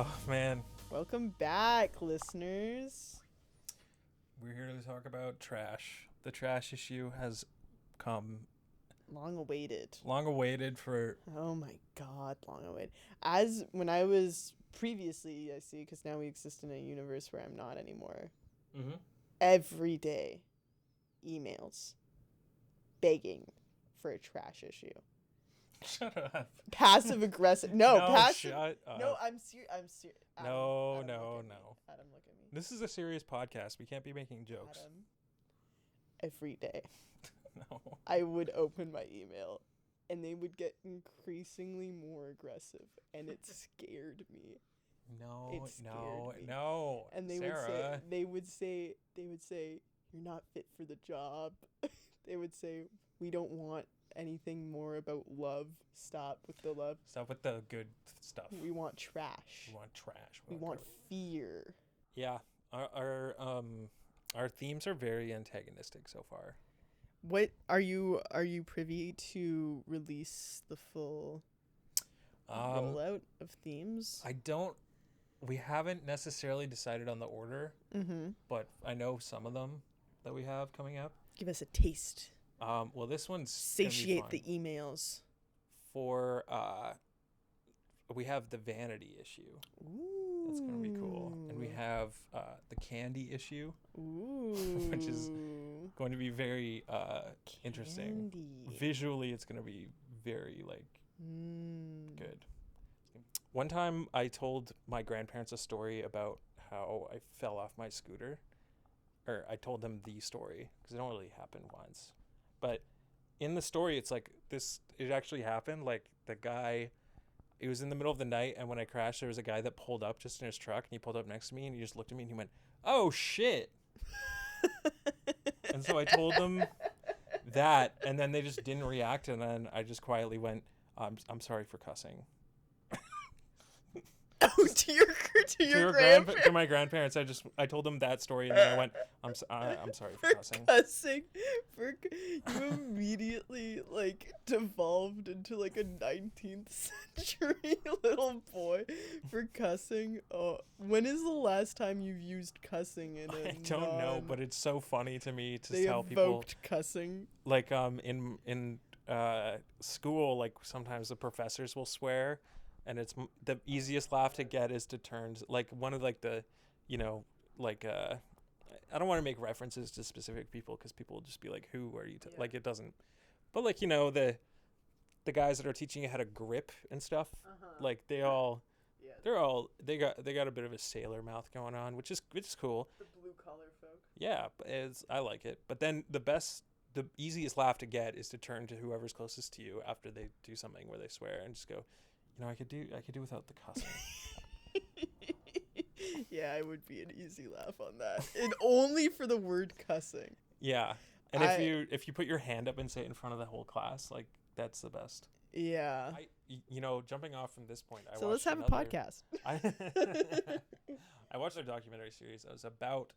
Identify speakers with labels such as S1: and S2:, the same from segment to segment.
S1: Oh, man.
S2: Welcome back, listeners.
S1: We're here to talk about trash. The trash issue has come
S2: Long awaited.
S1: for...
S2: Oh my god, long awaited. As when I was previously EIC, because now we exist in a universe where I'm not anymore.
S1: Mm-hmm.
S2: Every day, emails begging for a trash issue.
S1: Shut up.
S2: Passive aggressive. No, passive.
S1: Shut up.
S2: No, I'm serious. I'm serious.
S1: No.
S2: Adam, look at me.
S1: This is a serious podcast. We can't be making jokes.
S2: Adam, every day.
S1: No.
S2: I would open my email and they would get increasingly more aggressive and it scared me.
S1: No.
S2: And
S1: Sara.
S2: they would say you're not fit for the job. They would say we don't want anything more about love. Stop with the love.
S1: Stop with the good stuff.
S2: We want trash.
S1: We
S2: want fear.
S1: Yeah. Our themes are very antagonistic so far.
S2: What are you privy to release the full rollout of themes?
S1: We haven't necessarily decided on the order, but I know some of them that we have coming up.
S2: Give us a taste.
S1: Well, this one's
S2: satiate the emails.
S1: For we have the vanity issue.
S2: Ooh.
S1: That's gonna be cool, and we have the candy issue.
S2: Ooh.
S1: Which is going to be very interesting. Visually, it's gonna be very good. One time, I told my grandparents a story about how I fell off my scooter, or I told them the story because it only happened once. But in the story, it's like this, it actually happened. Like the guy, it was in the middle of the night. And when I crashed, there was a guy that pulled up just in his truck and he pulled up next to me and he just looked at me and he went, "Oh shit." And so I told them that, and then they just didn't react. And then I just quietly went, I'm sorry for cussing.
S2: Oh, to your grandparents.
S1: To my grandparents, I told them that story, and then I went, I'm sorry for cussing.
S2: You immediately devolved into a 19th century little boy for cussing. Oh, when is the last time you've used cussing in a
S1: I don't know, but it's so funny to me to tell people.
S2: They evoked cussing.
S1: In school, sometimes the professors will swear. And it's the easiest laugh to get is to turn one of the, I don't want to make references to specific people because people will just be like, who are you? It doesn't. But the guys that are teaching you how to grip and stuff, they got a bit of a sailor mouth going on, which is cool.
S2: The blue collar folk.
S1: Yeah, I like it. But then the easiest laugh to get is to turn to whoever's closest to you after they do something where they swear and just go, I could do without the cussing.
S2: Yeah, I would be an easy laugh on that. And only for the word cussing.
S1: Yeah. And if you put your hand up and say it in front of the whole claess, that's the best.
S2: Yeah.
S1: Jumping off from this point,
S2: let's have a podcast.
S1: I watched a documentary series that was about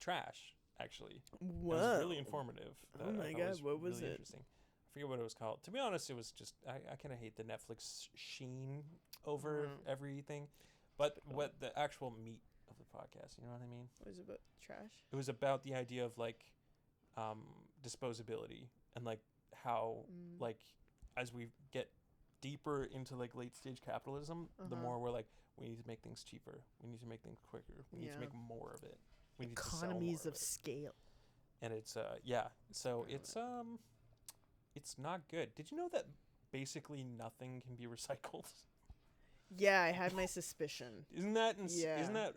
S1: trash, actually.
S2: Whoa.
S1: It was really informative.
S2: Oh my God, what was
S1: really
S2: it?
S1: Interesting. I forget what it was called. To be honest, it was just I kind of hate the Netflix sheen over everything, but what the actual meat of the podcast, you know what I mean?
S2: What was it about trash?
S1: It was about the idea of disposability and how as we get deeper into late stage capitalism, the more we're we need to make things cheaper, we need to make things quicker, we need to make more of it, we need
S2: economies of scale,
S1: and it's it's not good. Did you know that basically nothing can be recycled?
S2: Yeah, I had my suspicion.
S1: Isn't that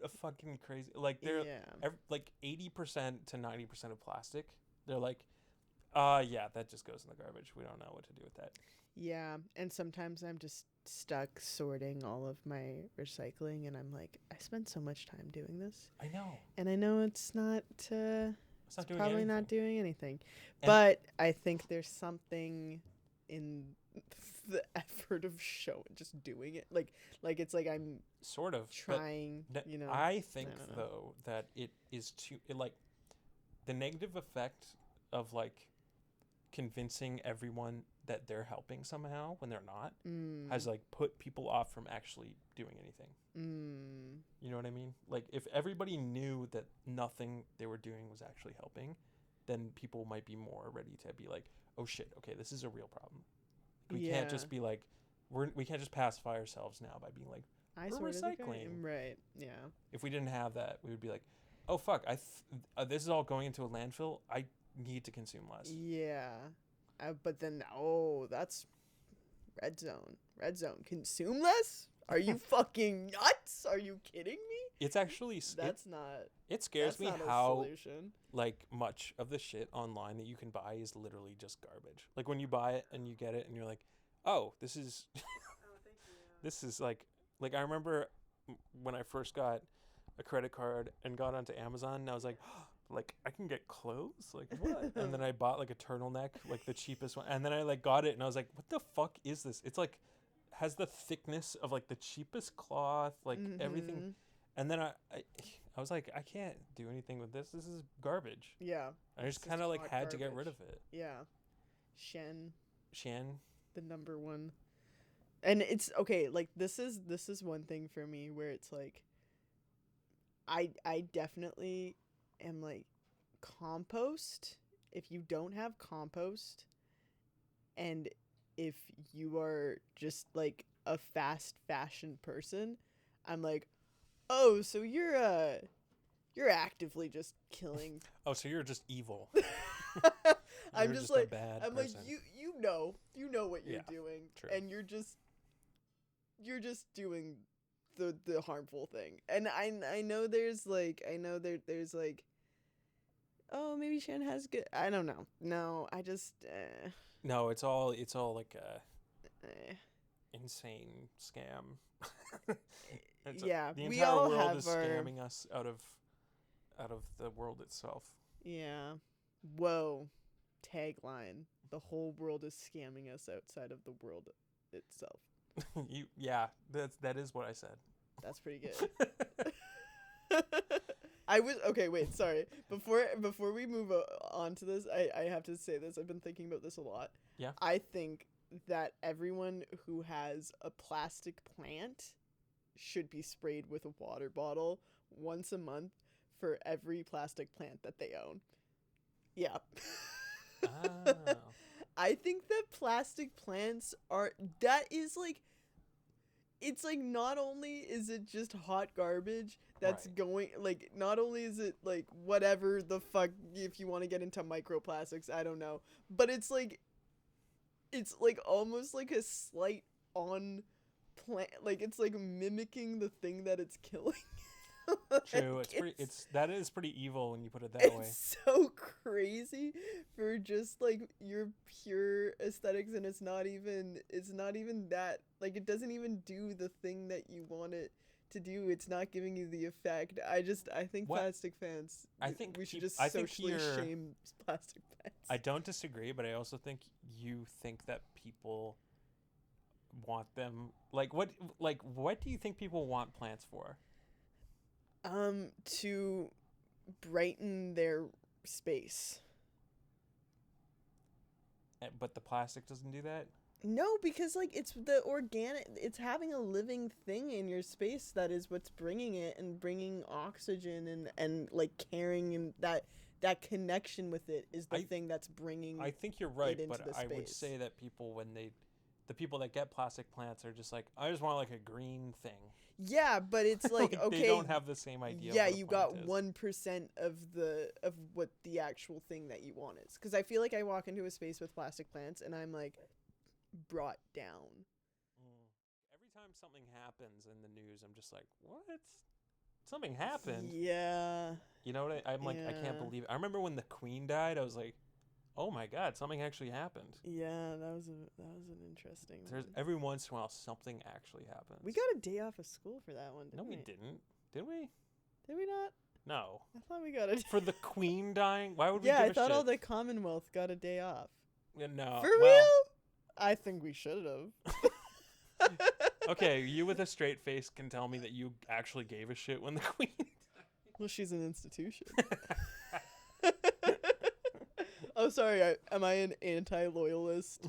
S1: a fucking crazy? They're 80% to 90% of plastic. They're that just goes in the garbage. We don't know what to do with that.
S2: Yeah, and sometimes I'm just stuck sorting all of my recycling, and I'm like, I spent so much time doing this.
S1: I know.
S2: And I know it's not. It's probably not doing anything. But I think there's something in the effort of just doing it. It's I'm
S1: sort of
S2: trying,
S1: I think though that it is the negative effect of convincing everyone that they're helping somehow when they're not has like put people off from actually doing anything. You know what I mean? Like if everybody knew that nothing they were doing was actually helping, then people might be more ready to be like, oh shit, okay, this is a real problem. We can't just be like, we can't just pacify ourselves now by being like, we're recycling.
S2: Right. Yeah. If
S1: we didn't have that, we would be like, oh fuck, this is all going into a landfill. I need to consume less.
S2: Yeah. But then, that's red zone. Red zone. Consume less? Are you fucking nuts? Are you kidding me?
S1: It's actually it scares me how like much of the shit online that you can buy is literally just garbage. Like when you buy it and you get it and you're like, oh, this is this is like I remember when I first got a credit card and got onto Amazon and I was like, like I can get clothes, like what? And then I bought like a turtleneck, like the cheapest one, and then I like got it and I was like, what the fuck is this? It's like has the thickness of like the cheapest cloth, like everything. And then I was like, I can't do anything with this. This is garbage.
S2: Yeah.
S1: I just kind of like had to get rid of it.
S2: Yeah. Shen.
S1: The
S2: number one. And it's okay, like this is one thing for me where it's like I definitely am like compost. If you don't have compost and if you are just like a fast fashion person, I'm like, oh, so you're actively just killing.
S1: Oh, so you're just evil.
S2: I'm just like,
S1: a bad
S2: I'm
S1: person.
S2: like, you know what you're doing,
S1: true.
S2: And you're just doing the harmful thing. And I know there's like, oh, maybe Shan has good. I don't know. No, I just.
S1: No, it's all like a insane scam.
S2: Yeah,
S1: the entire
S2: we all
S1: world
S2: have
S1: is scamming us out of the world itself.
S2: Yeah. Whoa. Tagline: the whole world is scamming us outside of the world itself.
S1: That is what I said.
S2: That's pretty good. Wait, sorry. Before we move on to this, I have to say this. I've been thinking about this a lot.
S1: Yeah.
S2: I think that everyone who has a plastic plant should be sprayed with a water bottle once a month for every plastic plant that they own. Yeah.
S1: Oh.
S2: I think that plastic plants it's like not only is it just hot garbage that's going, like, not only is it like whatever the fuck, if you want to get into microplastics, I don't know, but it's like almost like a slight on plant, like it's like mimicking the thing that it's killing.
S1: True, that is pretty evil when you put it that way.
S2: It's so crazy for just like your pure aesthetics, and it's not even that, like, it doesn't even do the thing that you want it to do. It's not giving you the effect. I think plastic fans,
S1: I think
S2: we should just socially shame plastic plants.
S1: I don't disagree, but I also think you think that people want them, like what do you think people want plants for?
S2: To brighten their space.
S1: But the plastic doesn't do that?
S2: No, because like it's the organic, it's having a living thing in your space that is what's bringing it and bringing oxygen and like caring, and that connection with it is the thing that's bringing.
S1: I think you're right,
S2: it
S1: but
S2: into the
S1: I
S2: space.
S1: would say that the people that get plastic plants are just like, I just want like a green thing.
S2: Yeah, but it's like, okay,
S1: they don't have the same idea.
S2: Yeah, you got 1% of what the actual thing that you want is. Because I feel like I walk into a space with plastic plants and I'm like brought down.
S1: Every time something happens in the news, I'm just like, what? Something happened.
S2: Yeah.
S1: You know what? I'm like, I can't believe it. I remember when the Queen died, I was like, oh my God, something actually happened.
S2: Yeah, that was an interesting one.
S1: Every once in a while something actually happens.
S2: We got a day off of school for that one, didn't we?
S1: No, we didn't. Did we?
S2: Did we not?
S1: No.
S2: I thought we got it
S1: for the Queen dying. Why would we?
S2: Yeah,
S1: give
S2: I thought
S1: a
S2: all
S1: shit?
S2: the Commonwealth got a day off.
S1: Yeah, no.
S2: For real? I think we should have.
S1: Okay, you with a straight face can tell me that you actually gave a shit when the Queen died.
S2: Well, she's an institution. Oh, sorry. Am I an anti-loyalist?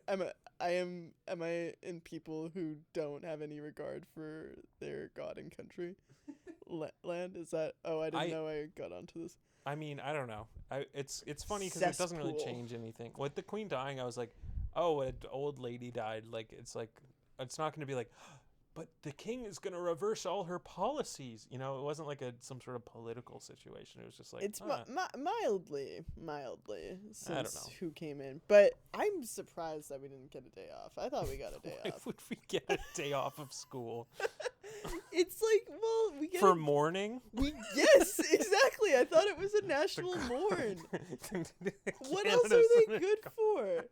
S2: Am I in people who don't have any regard for their god and country? Land? Is that? Oh, I didn't know I got onto this.
S1: I mean, I don't know. It's funny because it doesn't really change anything. With the queen dying, I was like, oh, an old lady died. Like, it's not going to be like, but the king is going to reverse all her policies. You know, it wasn't like some sort of political situation. It was just like,
S2: it's mildly. Since
S1: I don't know
S2: who came in, but I'm surprised that we didn't get a day off. I thought we got a day
S1: Why
S2: off.
S1: would we get a day off of school?
S2: It's like, well, we get
S1: for mourning.
S2: Yes, exactly. I thought it was a national mourn. What else are they good for?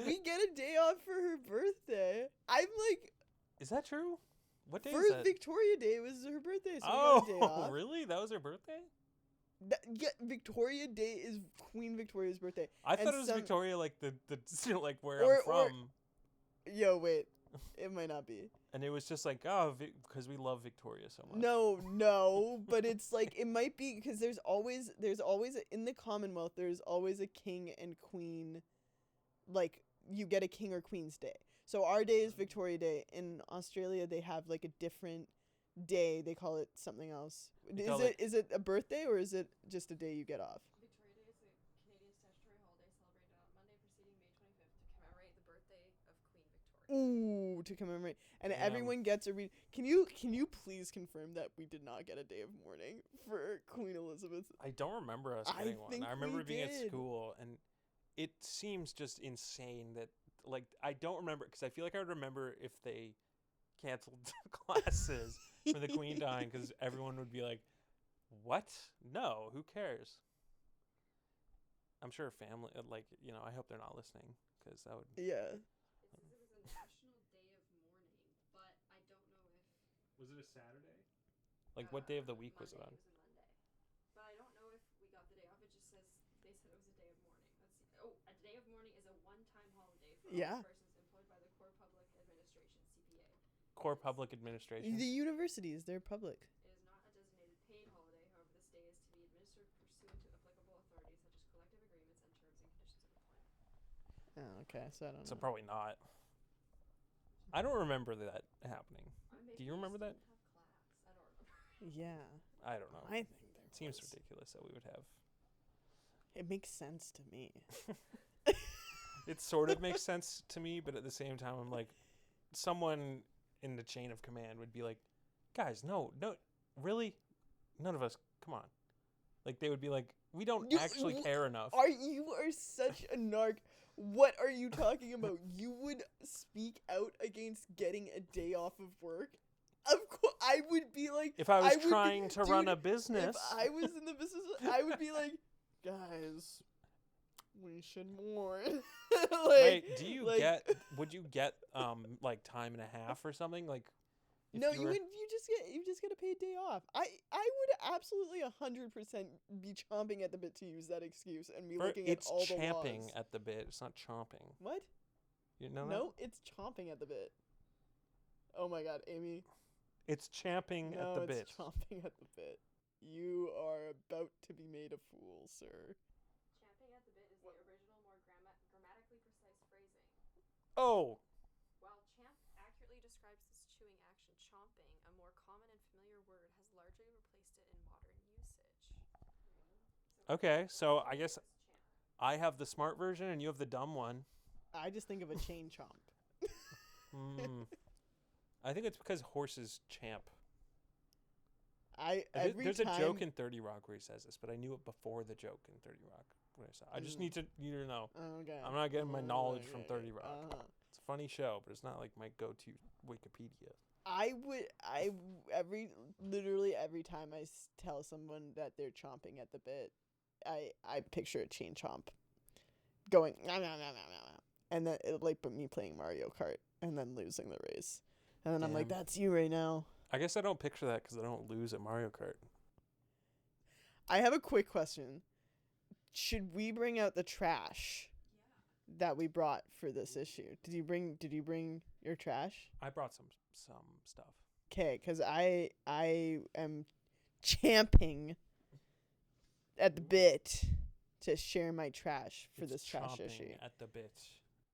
S2: We get a day off for her birthday. I'm like,
S1: is that true? What day
S2: for
S1: is that?
S2: Victoria Day was her birthday, so
S1: oh,
S2: we got a day off.
S1: Really? That was her birthday?
S2: Yeah, Victoria Day is Queen Victoria's birthday.
S1: I thought it was Victoria, like the like where I'm from.
S2: Yo, wait, it might not be.
S1: And it was just like, oh, because we love Victoria so much.
S2: No, but it's like it might be because there's always in the Commonwealth there's always a king and queen. Like, you get a king or queen's day. So our day is Victoria Day. In Australia, they have, like, a different day. They call it something else. Is it a birthday, or is it just a day you get off?
S3: Victoria Day is a Canadian statutory holiday celebrated on Monday preceding May 25th to commemorate the birthday of Queen Victoria.
S2: Ooh, to commemorate. And everyone gets a read. Can you please confirm that we did not get a day of mourning for Queen Elizabeth?
S1: I don't remember us getting one. I remember being at school, and it seems just insane that, like, I don't remember, because I feel like I would remember if they canceled classes for the queen dying, because everyone would be like, what? No, who cares? I'm sure family, like, you know, I hope they're not listening, because that would...
S2: Yeah.
S3: It says it was a national day of mourning, but I don't know if...
S1: Was it a Saturday? Like, what day of the week was it on?
S3: It was a Monday. But I don't know if we got the day off. It just says they said it was a day of mourning. Let's see. Oh, a day of mourning is a one-time holiday for all persons employed by the Core Public Administration, CPA.
S1: Core Public Administration?
S2: The universities, they're public.
S3: It is not a designated paid holiday. However, this day is to be administered pursuant to applicable authorities such as collective agreements and terms and conditions of employment.
S2: Oh, okay. So I don't know.
S1: So probably not. I don't remember that happening. Do you remember that?
S3: Have class. I don't remember.
S2: Yeah.
S1: I don't know.
S2: I think
S1: it seems ridiculous that we would have.
S2: It makes sense to me.
S1: It sort of makes sense to me, but at the same time, I'm like, someone in the chain of command would be like, guys, no, really? None of us, come on. Like, they would be like, we don't actually care enough.
S2: You are such a narc. What are you talking about? You would speak out against getting a day off of work? Of course, I would be like...
S1: If I was trying to run a business...
S2: If I was in the business, I would be like, guys, we should mourn.
S1: Wait, would you get, like, time and a half or something? Like,
S2: no, you just get a paid day off. I would absolutely 100% be chomping at the bit to use that excuse and be looking at all the laws.
S1: It's champing at the bit. It's not chomping.
S2: What?
S1: You know that?
S2: No, it's chomping at the bit. Oh my God, Amy.
S1: It's champing at the bit.
S2: No, it's chomping at the bit. You are about to be made a fool, sir.
S3: Champing at the bit is the original, more grammatically precise phrasing.
S1: Oh!
S3: While champ accurately describes this chewing action, chomping, a more common and familiar word, has largely replaced it in modern usage.
S1: Okay, so I guess I have the smart version and you have the dumb one.
S2: I just think of a chain chomp.
S1: I think it's because horses champ.
S2: There's
S1: a joke in 30 Rock where he says this, but I knew it before the joke in 30 Rock. When I saw it. I just need to know.
S2: Okay.
S1: I'm not getting my knowledge from 30 Rock. It's a funny show, but it's not like my go-to Wikipedia.
S2: Literally every time I tell someone that they're chomping at the bit, I picture a chain chomp going, nah, nah, nah, nah, nah. And then it like me playing Mario Kart and then losing the race. And then I'm like, that's you right now.
S1: I guess I don't picture that because I don't lose at Mario Kart.
S2: I have a quick question. Should we bring out the trash that we brought for this issue? Did you bring your trash?
S1: I brought some stuff.
S2: Okay, because I am champing at the bit to share my trash for
S1: It's
S2: this trash
S1: chomping
S2: issue.
S1: at the bit.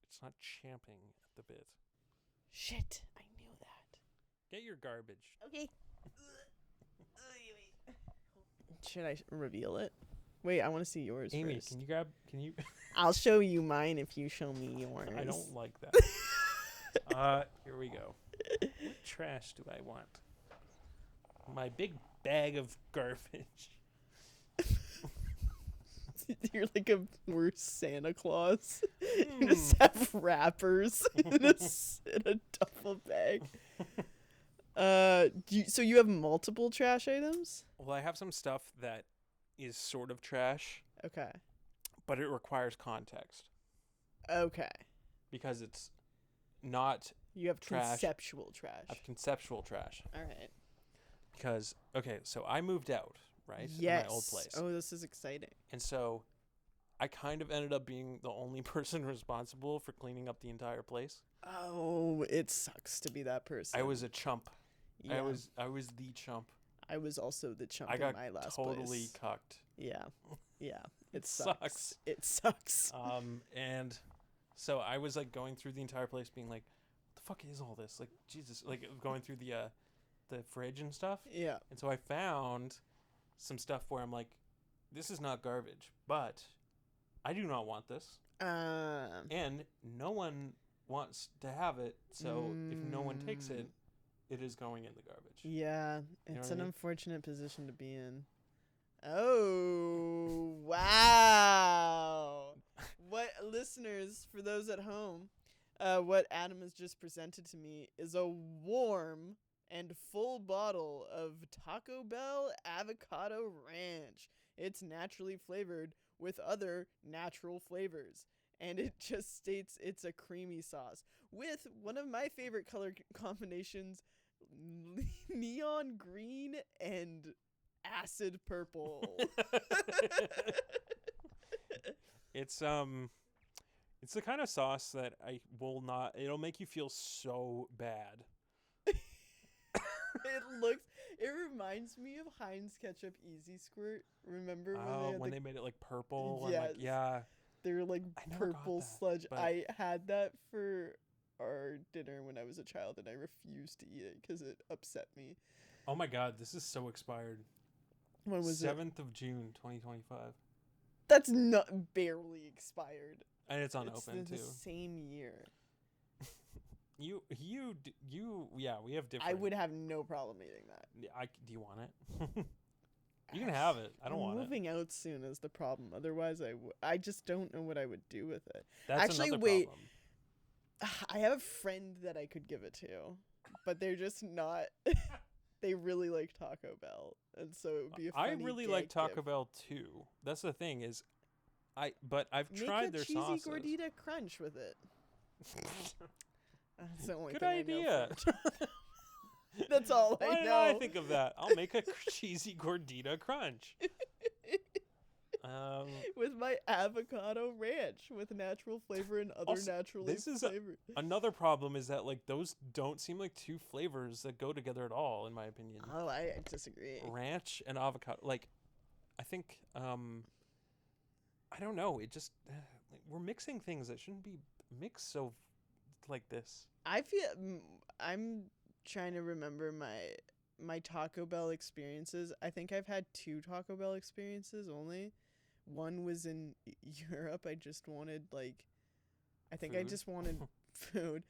S1: It's not champing at the bit.
S2: Shit, I knew that.
S1: Get your garbage.
S2: Okay. Should I reveal it? Wait, I want to see yours
S1: Amy,
S2: first.
S1: can you
S2: I'll show you mine if you show me yours.
S1: I don't like that. Here we go. What trash do I want? My big bag of garbage.
S2: You're like a worse Santa Claus. You just have wrappers in a duffel bag. So you have multiple trash items?
S1: Well, I have some stuff that is sort of trash,
S2: Okay.
S1: but it requires context
S2: Okay.
S1: because it's not
S2: You have
S1: trash.
S2: conceptual trash.
S1: I have conceptual trash.
S2: All right.
S1: Because, okay, so I moved out, right?
S2: Yes.
S1: In my old place.
S2: Oh, this is exciting.
S1: And so I kind of ended up being the only person responsible for cleaning up the entire place.
S2: Oh, it sucks to be that person.
S1: I was a chump.
S2: Yeah.
S1: I was the chump.
S2: I was also the chump
S1: I got
S2: in my last
S1: totally
S2: place.
S1: cucked.
S2: Yeah. Yeah. It
S1: sucks.
S2: It sucks.
S1: And so I was like going through the entire place being like, what the fuck is all this? Like, Jesus, like going through the fridge and stuff.
S2: Yeah.
S1: And so I found some stuff where I'm like, this is not garbage, but I do not want this. And no one wants to have it. So if no one takes it, it is going in the garbage.
S2: Yeah,
S1: You know
S2: it's
S1: what I
S2: an
S1: mean?
S2: unfortunate position to be in. Oh, wow. What, listeners, for those at home, what Adam has just presented to me is a warm and full bottle of Taco Bell Avocado Ranch. It's naturally flavored with other natural flavors. And it just states it's a creamy sauce with one of my favorite color combinations, neon green and acid purple.
S1: It's the kind of sauce that I will not. It'll make you feel so bad.
S2: It reminds me of Heinz ketchup Easy Squirt. Remember
S1: When they made it like purple?
S2: Yes.
S1: And like, yeah.
S2: They were like
S1: I never got
S2: purple
S1: that,
S2: sludge.
S1: but-
S2: I had that for our dinner when I was a child, and I refused to eat it because it upset me.
S1: Oh my God, this is so expired.
S2: When was it?
S1: 7th of June, 2025,
S2: That's not barely expired.
S1: and it's
S2: It's
S1: unopened
S2: the
S1: too.
S2: same year.
S1: Yeah, we have different.
S2: I would have no problem eating that.
S1: Do you want it? You can have it. I don't want it.
S2: Moving out soon is the problem. Otherwise, I just don't know what I would do with it.
S1: That's
S2: Actually,
S1: another
S2: wait.
S1: problem.
S2: I have a friend that I could give it to, but they're just not. They really like Taco Bell, and so it would be a funny
S1: I really like
S2: gag
S1: Taco
S2: gift.
S1: Bell too. That's the thing is, but I've
S2: Make
S1: tried
S2: a
S1: their
S2: cheesy
S1: sauces.
S2: gordita crunch with it. That's the only
S1: Good
S2: thing
S1: idea.
S2: I know. That's all
S1: Why
S2: I
S1: did
S2: know.
S1: I think of that? I'll make a cheesy gordita crunch.
S2: With my avocado ranch with natural flavor and other
S1: Also,
S2: naturally
S1: this is
S2: flavor.
S1: Another problem is that like those don't seem like two flavors that go together at all, in my opinion.
S2: Oh, I disagree.
S1: Ranch and avocado. Like, I think I don't know. It just like, we're mixing things that shouldn't be mixed so like this.
S2: I feel I'm trying to remember my Taco Bell experiences. I think I've had 2 Taco Bell experiences only. One was in Europe. I just wanted I
S1: Food?
S2: just wanted food.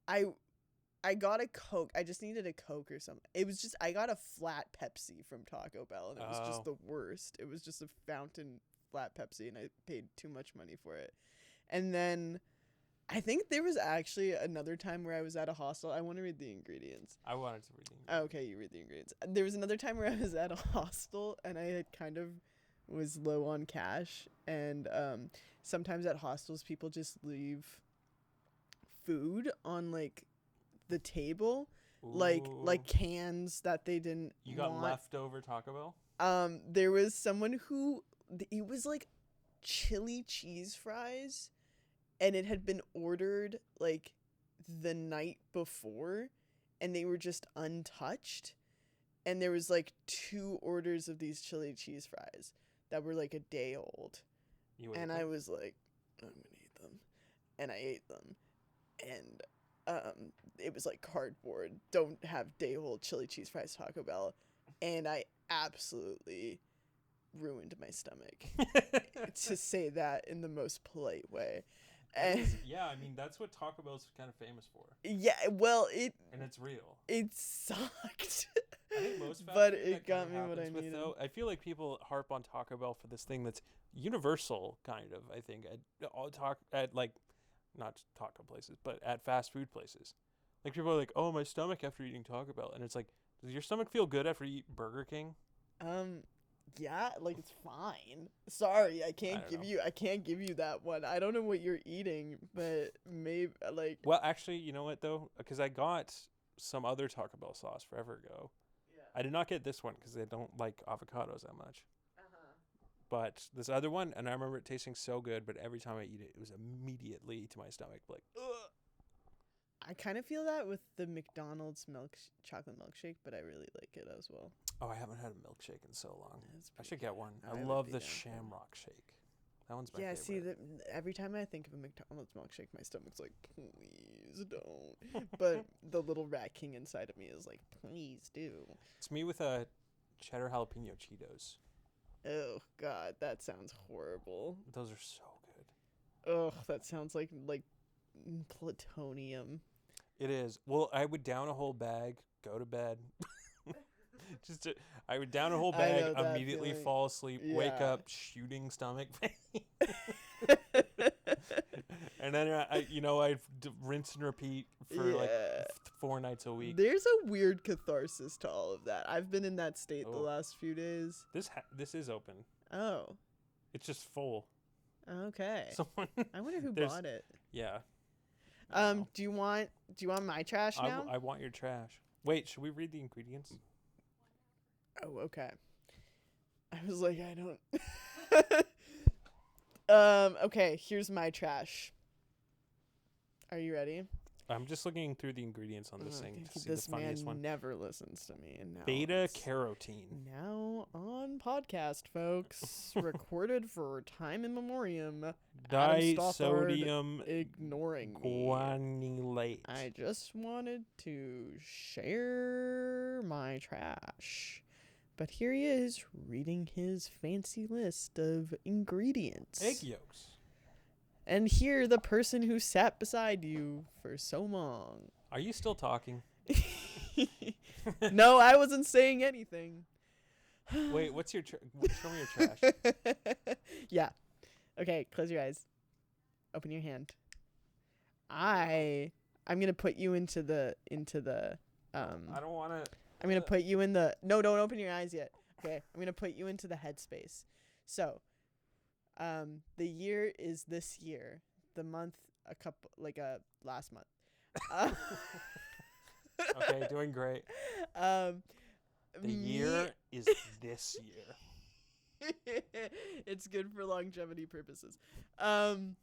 S2: I got a Coke. I just needed a Coke or something. It was just I got a flat Pepsi from Taco Bell, and it was just
S1: Oh.
S2: the worst. It was just a fountain flat Pepsi, and I paid too much money for it. And then I think there was actually another time where I was at a hostel. I want to read the ingredients.
S1: I wanted to read the
S2: Oh, okay, you read the ingredients. There was another time where I was at a hostel, and I had kind of was low on cash, and sometimes at hostels people just leave food on the table, like
S1: Ooh.
S2: cans that they didn't
S1: You got
S2: want.
S1: leftover Taco Bell?
S2: There was someone who it was like chili cheese fries, and it had been ordered the night before, and they were just untouched. and there was like 2 orders of these chili cheese fries that were like a day old. And I was like, I'm gonna eat them, and I ate them, and it was like cardboard. Don't have day old chili cheese fries Taco Bell, and I absolutely ruined my stomach, to say that in the most polite way. And
S1: yeah, I mean that's what Taco Bell's kind of famous for.
S2: Yeah, well,
S1: and it's real.
S2: It sucked.
S1: I think most fast
S2: but
S1: food
S2: it got me what I
S1: with,
S2: needed.
S1: though, I feel like people harp on Taco Bell for this thing that's universal, kind of. I think at like, not taco places, but at fast food places. Like people are like, "Oh, my stomach after eating Taco Bell," and it's like, does your stomach feel good after you eat Burger King?
S2: Yeah, like it's fine. Sorry, I can't give you that one. I don't know what you're eating, but maybe like.
S1: Well, actually, you know what though? Because I got some other Taco Bell sauce forever ago. Yeah. I did not get this one because I don't like avocados that much. But this other one, and I remember it tasting so good, but every time I eat it, it was immediately to my stomach like, ugh.
S2: I kind of feel that with the McDonald's chocolate milkshake, but I really like it as well.
S1: Oh, I haven't had a milkshake in so long. I should get one. I love the Shamrock Shake. That one's my favorite.
S2: Yeah, see, every time I think of a McDonald's milkshake, my stomach's like, please don't. But the little rat king inside of me is like, please do.
S1: It's me with a cheddar jalapeno Cheetos.
S2: Oh, God, that sounds horrible.
S1: Those are so
S2: good. Ugh, that sounds like plutonium.
S1: It is. Well, I would down a whole bag, go to bed. I would down a whole bag, immediately fall asleep, wake up, shooting stomach pain. And then I'd rinse and repeat for like 4 nights a week.
S2: There's a weird catharsis to all of that. I've been in that state the last few days.
S1: This is open.
S2: Oh.
S1: It's just full.
S2: Okay. I wonder who bought it.
S1: Yeah.
S2: Do you want my trash now?
S1: I want your trash. Wait, should we read the ingredients?
S2: Oh, okay. I was like, I don't. Okay, here's my trash. Are you ready?
S1: I'm just looking through the ingredients on this thing to see the funniest one.
S2: This man never listens to me. And now
S1: beta carotene.
S2: Now on podcast, folks. Recorded for time in memoriam.
S1: Disodium
S2: ignoring
S1: guanylate.
S2: I just wanted to share my trash. But here he is, reading his fancy list of ingredients.
S1: Egg yolks.
S2: And here, the person who sat beside you for so long.
S1: Are you still talking?
S2: No, I wasn't saying anything.
S1: Wait, what's your show me your trash.
S2: Yeah. Okay, close your eyes. Open your hand. I'm gonna put you into the
S1: I don't want to.
S2: I'm gonna put you in the. No, don't open your eyes yet. Okay, I'm gonna put you into the headspace. So, the year is this year. The month last month.
S1: Okay, doing great. The year is this year.
S2: It's good for longevity purposes. The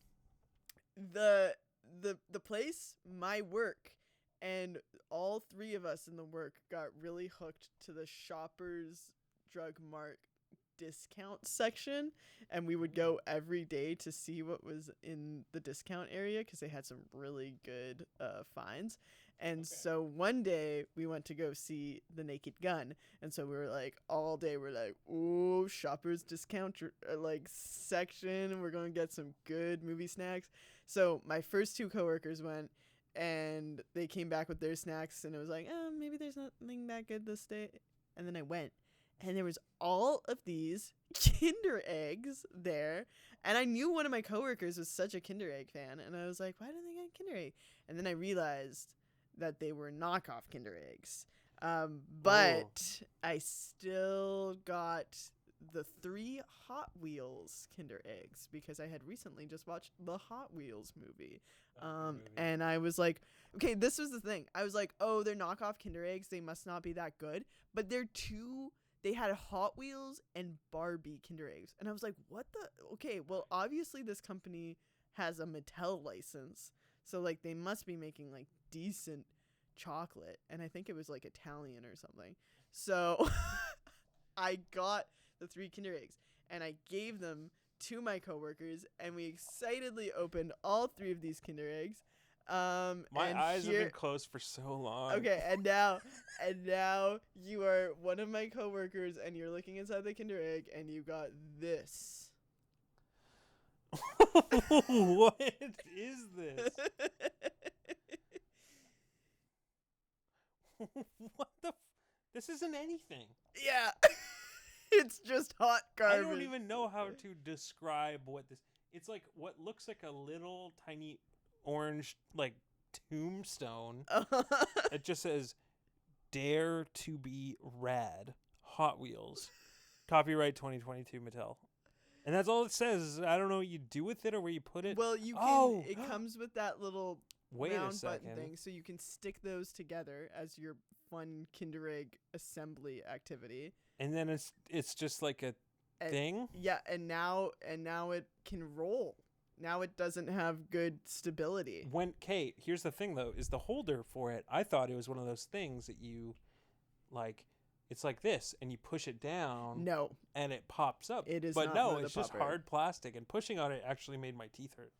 S2: place, my work, and all 3 of us in the work got really hooked to the Shoppers Drug Mart discount section, and we would go every day to see what was in the discount area because they had some really good finds. And so one day we went to go see The Naked Gun, and so we were like all day we're like, ooh, Shoppers discount section, and we're gonna get some good movie snacks. So my first 2 coworkers went, and they came back with their snacks, and it was like, maybe there's nothing that good this day. And then I went, and there was all of these Kinder Eggs there. And I knew one of my coworkers was such a Kinder Egg fan. And I was like, why do they get Kinder Egg? And then I realized that they were knockoff Kinder Eggs. But I still got the 3 Hot Wheels Kinder Eggs because I had recently just watched the Hot Wheels movie. And I was like, okay, this was the thing. I was like, oh, they're knockoff Kinder Eggs. They must not be that good. But they had Hot Wheels and Barbie Kinder Eggs. And I was like, what the? Okay, well, obviously this company has a Mattel license. So, like, they must be making, like, decent chocolate, and I think it was like Italian or something. So I got the 3 Kinder Eggs, and I gave them to my coworkers, and we excitedly opened all 3 of these Kinder Eggs.
S1: My eyes have been closed for so long.
S2: Okay, and now you are one of my coworkers, and you're looking inside the Kinder Egg, and you got this.
S1: What is this? What the? This isn't anything.
S2: Yeah. It's just hot garbage.
S1: I don't even know how to describe what this. It's like what looks like a little tiny orange like tombstone. It just says "Dare to be Rad, Hot Wheels, copyright 2022 Mattel," and that's all it says. I don't know what you do with it or where you put it.
S2: Well, you can. It comes with that little
S1: Wait a
S2: round
S1: second.
S2: button thing, so you can stick those together as your fun Kinder Egg assembly activity.
S1: And then it's just like a thing.
S2: Yeah, and now it can roll. Now it doesn't have good stability.
S1: Kate, here's the thing though, is the holder for it. I thought it was one of those things that you like. It's like this, and you push it down.
S2: No,
S1: and it pops up.
S2: It is,
S1: but
S2: not
S1: no,
S2: one of
S1: it's
S2: the
S1: just
S2: popper.
S1: hard plastic, and pushing on it actually made my teeth hurt.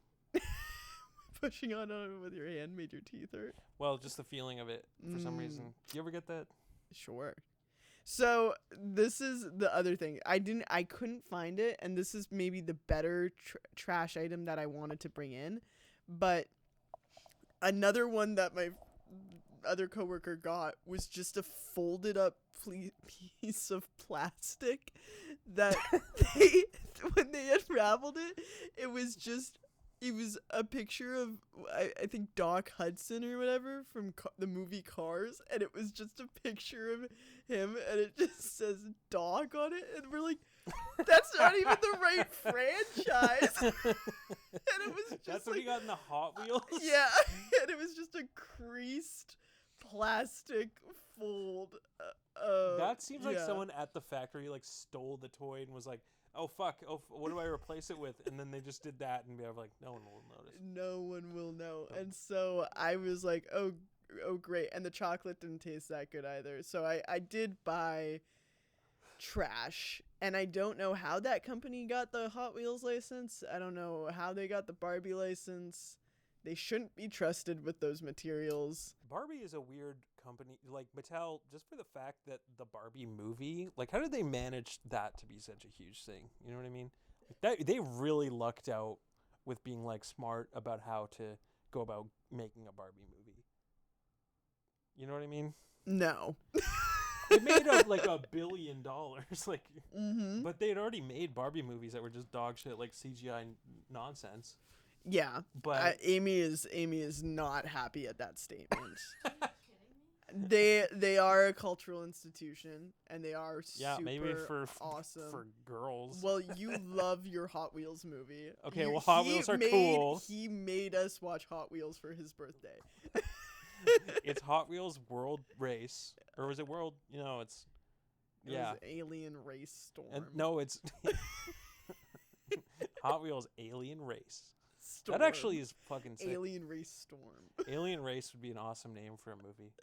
S2: Pushing on it with your hand made your teeth hurt.
S1: Well, just the feeling of it for some reason. Do you ever get that?
S2: Sure. So this is the other thing. I couldn't find it, and this is maybe the better trash item that I wanted to bring in. But another one that my other coworker got was just a folded up piece of plastic that when they unraveled it, it was a picture of I think Doc Hudson or whatever from the movie Cars, and it was just a picture of him, and it just says Doc on it, and we're like, that's not even the right franchise. And it was just
S1: that's what you got in the Hot Wheels.
S2: Yeah, and it was just a creased plastic fold.
S1: That seems like someone at the factory like stole the toy and was like, oh fuck, what do I replace it with? And then they just did that, and we were like, no one will notice.
S2: No one will know. And so I was like, oh great. And the chocolate didn't taste that good either. So I did buy trash, and I don't know how that company got the Hot Wheels license. I don't know how they got the Barbie license. They shouldn't be trusted with those materials.
S1: Barbie is a weird company, like Mattel, just for the fact that the Barbie movie, like how did they manage that to be such a huge thing? You know what I mean? They really lucked out with being like smart about how to go about making a Barbie movie. You know what I mean?
S2: No.
S1: It made up like $1 billion, like, but they had already made Barbie movies that were just dog shit, like CGI nonsense.
S2: Yeah,
S1: but
S2: Amy is not happy at that statement. They are a cultural institution, and they are super
S1: maybe
S2: awesome
S1: for girls.
S2: Well, you love your Hot Wheels movie.
S1: Okay, well, Hot Wheels are cool.
S2: He made us watch Hot Wheels for his birthday.
S1: It's Hot Wheels World Race, or was it World? You know, it's
S2: It was Alien Race Storm.
S1: No, it's Hot Wheels Alien Race.
S2: Storm.
S1: That actually is fucking sick.
S2: Alien Race Storm.
S1: Alien Race would be an awesome name for a movie.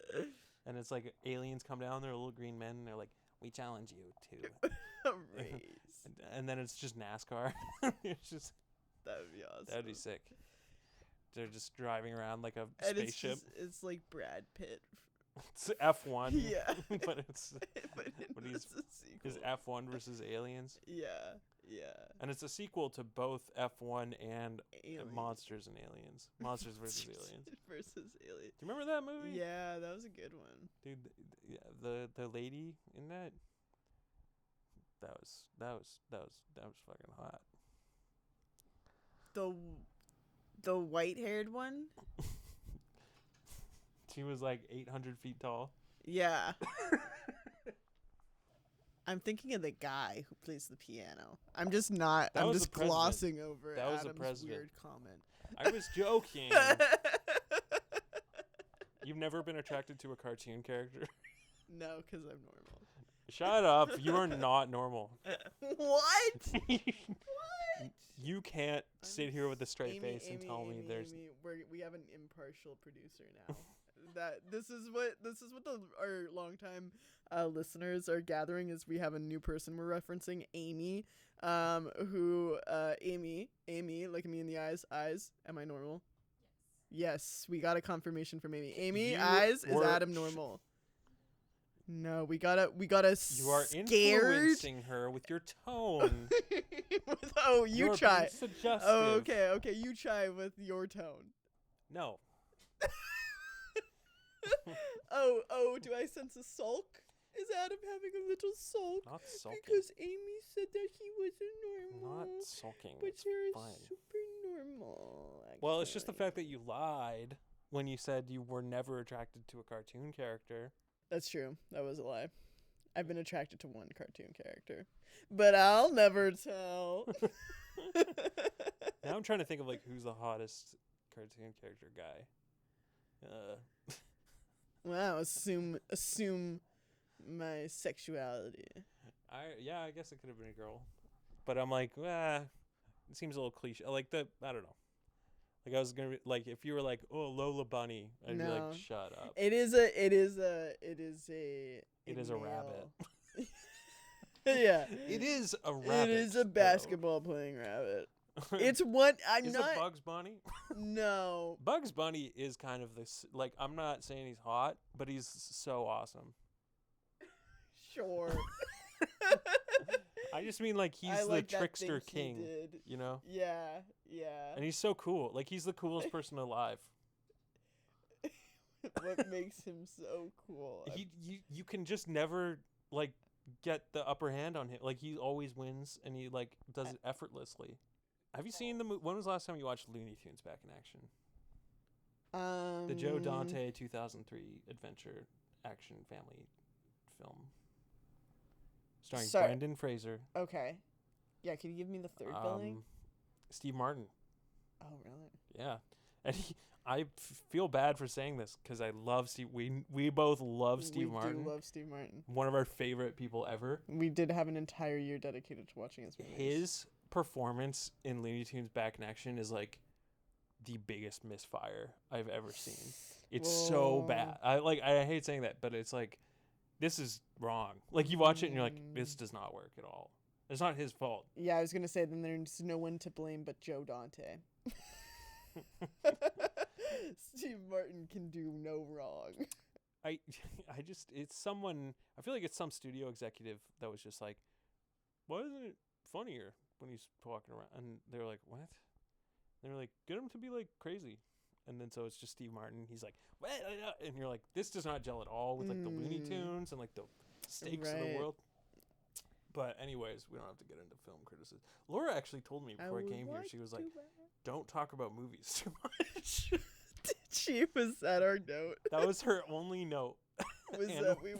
S1: And it's like aliens come down, they're little green men, and they're like, we challenge you to
S2: a race.
S1: And then it's just NASCAR. It's just
S2: that would be awesome.
S1: That'd be sick. They're just driving around like a
S2: and
S1: spaceship.
S2: It's like Brad Pitt.
S1: It's F1.
S2: Yeah.
S1: but it's
S2: it's a sequel.
S1: Is F1 versus aliens.
S2: Yeah.
S1: And it's a sequel to both F1 and
S2: Alien.
S1: Monsters and Aliens. Monsters versus Aliens.
S2: Versus Aliens.
S1: Do you remember that movie?
S2: Yeah, that was a good one.
S1: Dude, the lady in that was fucking hot.
S2: The white-haired one?
S1: She was like 800 feet tall.
S2: Yeah. I'm thinking of the guy who plays the piano. I'm just glossing over Adam's weird comment.
S1: I was joking. You've never been attracted to a cartoon character?
S2: No, because I'm normal.
S1: Shut up. You are not normal.
S2: What? What?
S1: You can't sit here with a straight face and tell me there's...
S2: we have an impartial producer now. This is what our longtime listeners are gathering is we have a new person we're referencing, Amy. Who Amy, look at me in the eyes. Am I normal? Yes, we got a confirmation from Amy. Amy, eyes, is Adam normal? No, we gotta
S1: You are influencing her with your tone.
S2: You try.
S1: Suggestive.
S2: Oh, okay, you try with your tone.
S1: No.
S2: Oh, do I sense a sulk? Is Adam having a little sulk?
S1: Not sulking.
S2: Because Amy said that he wasn't normal.
S1: Not sulking.
S2: But
S1: it's
S2: you're
S1: fine.
S2: super normal. Actually.
S1: Well, it's just the fact that you lied when you said you were never attracted to a cartoon character.
S2: That's true. That was a lie. I've been attracted to one cartoon character, but I'll never tell.
S1: Now I'm trying to think of like who's the hottest cartoon character guy.
S2: Wow, assume my sexuality.
S1: I guess it could have been a girl, but I'm like, it seems a little cliche. Like I don't know. Like I was gonna be, like if you were like, oh, Lola Bunny, I'd be like, shut up.
S2: It is a
S1: rabbit.
S2: Yeah.
S1: It is a rabbit.
S2: It is a basketball playing rabbit. It's what I'm
S1: is
S2: not.
S1: Is it Bugs Bunny?
S2: No.
S1: Bugs Bunny is kind of this. Like I'm not saying he's hot, but he's so awesome.
S2: Sure.
S1: I just mean like he's the trickster king, you know?
S2: Yeah.
S1: And he's so cool. Like he's the coolest person alive.
S2: What makes him so cool?
S1: You can just never like get the upper hand on him. Like he always wins and he like does it effortlessly. Have you seen when was the last time you watched Looney Tunes back in action? The Joe Dante 2003 adventure action family film. Starring Brendan Fraser.
S2: Okay. Yeah, can you give me the third billing?
S1: Steve Martin.
S2: Oh, really?
S1: Yeah. And I feel bad for saying this because I love Steve. We both love Steve Martin.
S2: We do love Steve Martin.
S1: One of our favorite people ever.
S2: We did have an entire year dedicated to watching his movies.
S1: His performance in Looney Tunes Back in Action is like the biggest misfire I've ever seen. It's so bad. I hate saying that, but it's like this is wrong. Like you watch it and you're like, this does not work at all. It's not his fault.
S2: Yeah, I was gonna say then there's no one to blame but Joe Dante. Steve Martin can do no wrong.
S1: I just it's someone I feel like it's some studio executive that was just like, why isn't it funnier when he's walking around? And they're like, what? And they're like, get him to be like crazy. And then so it's just Steve Martin. He's like, what? And you're like, this does not gel at all with like the Looney Tunes and like the stakes of the world. But anyways, we don't have to get into film criticism. Laura actually told me before I came here, she was like, don't talk about movies too much.
S2: Did she? Was that our note?
S1: That was her only note.
S2: Was that we
S1: and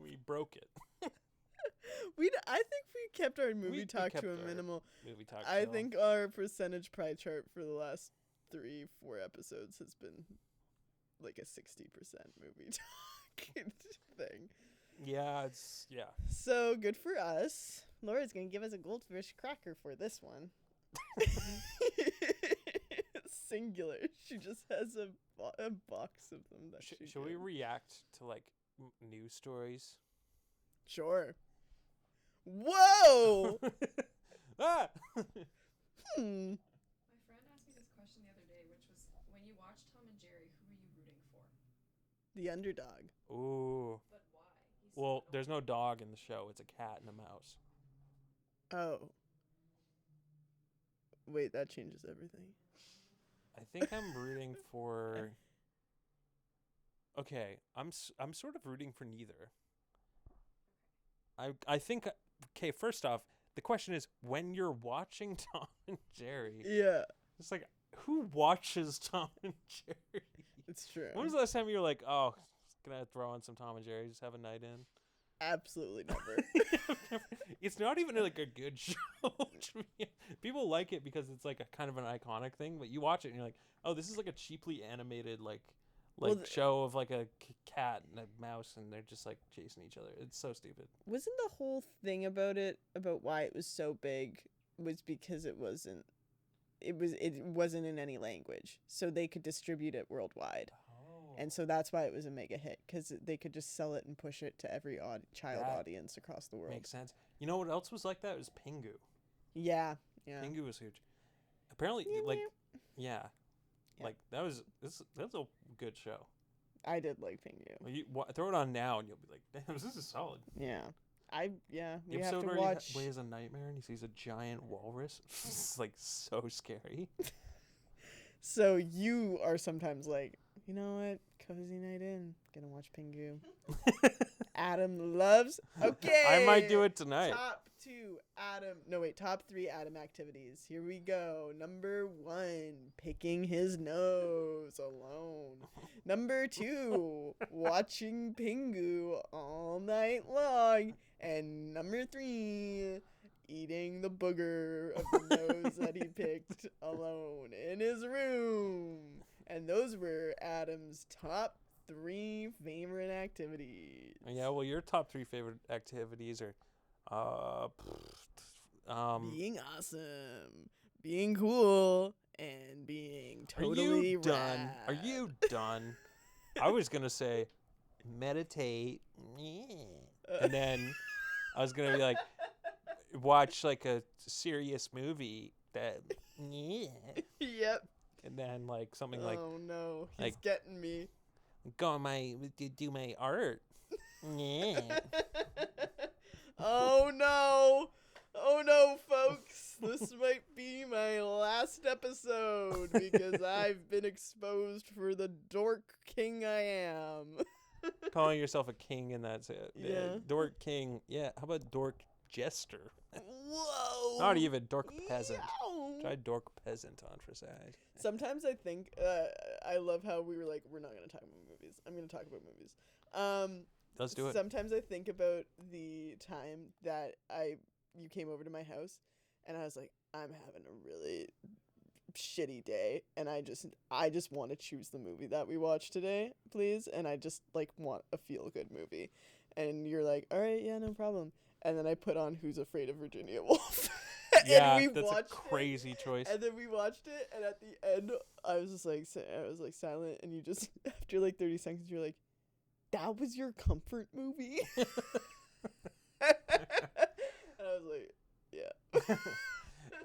S1: we broke it.
S2: I think we kept our movie talk to a minimal.
S1: Movie talk.
S2: I think our percentage pie chart for the last 3-4 episodes has been like a 60% movie talk thing.
S1: Yeah.
S2: So good for us. Laura's gonna give us a goldfish cracker for this one. Singular. She just has a box of them. That
S1: should we react to like news stories?
S2: Sure. Whoa!
S1: Ah!
S3: My friend asked me this question the other day, which was, when you watch Tom and Jerry, who are you rooting for?
S2: The underdog.
S1: Ooh.
S3: But why?
S1: Well, there's no dog in the show. It's a cat and a mouse.
S2: Oh. Wait, that changes everything.
S1: I think I'm rooting for... Okay, I'm sort of rooting for neither. I think... Okay, first off, the question is, when you're watching Tom and Jerry...
S2: Yeah.
S1: It's like, who watches Tom and Jerry?
S2: It's true.
S1: When was the last time you were like, oh, gonna throw on some Tom and Jerry, just have a night in?
S2: Absolutely never.
S1: It's not even like a good show. People like it because it's like a kind of an iconic thing, but you watch it and you're like, oh, this is like a cheaply animated show of like a cat and a mouse and they're just like chasing each other. It's so stupid.
S2: Wasn't the whole thing about it, about why it was so big, was because it wasn't it wasn't in any language, so they could distribute it worldwide.
S1: Oh.
S2: And so that's why it was a mega hit, because they could just sell it and push it to every child
S1: That
S2: audience across the world.
S1: Makes sense. You know what else was like that? It was Pingu.
S2: Yeah.
S1: Pingu was huge. Apparently, yeah. Like that's a good show.
S2: I did like Pingu.
S1: Well, you throw it on now and you'll be like, damn, this is solid.
S2: Yeah. We
S1: The
S2: have
S1: episode
S2: to
S1: where
S2: watch.
S1: he has a nightmare and he sees a giant walrus. It's like so scary.
S2: So you are sometimes like, you know what? Cozy night in. Gonna watch Pingu. Adam loves. Okay.
S1: I might do it tonight.
S2: Top 3 Adam activities. Here we go. Number 1, picking his nose alone. Number 2, watching Pingu all night long. And number 3, eating the booger of the nose that he picked alone in his room. And those were Adam's top 3 favorite activities.
S1: Yeah, well, your top 3 favorite activities are,
S2: being awesome, being cool, and being totally
S1: done?
S2: rad.
S1: Are you done? I was gonna say, meditate, and then I was gonna be like, watch like a serious movie that,
S2: Yep.
S1: and then like something like,
S2: Oh no, he's
S1: like-
S2: getting me.
S1: go on do my art.
S2: Oh no, folks. This might be my last episode because I've been exposed for the dork king I am.
S1: Calling yourself a king and that's it.
S2: Yeah.
S1: Dork king. Yeah. How about dork jester?
S2: Whoa.
S1: Not even dork peasant.
S2: Yow.
S1: Try dork peasant on for size.
S2: Sometimes I think I love how we were like, we're not gonna talk about movies. I'm gonna talk about movies.
S1: Let's do it.
S2: Sometimes I think about the time that you came over to my house, and I was like, I'm having a really shitty day, and I just want to choose the movie that we watched today, please, and I just like want a feel good movie, and you're like, all right, yeah, no problem, and then I put on Who's Afraid of Virginia Woolf.
S1: Yeah,
S2: and we
S1: that's a
S2: watched
S1: crazy choice.
S2: and then we watched it, and at the end, I was just like, silent, and you just, after like 30 seconds, you're like, that was your comfort movie? And I was like, yeah.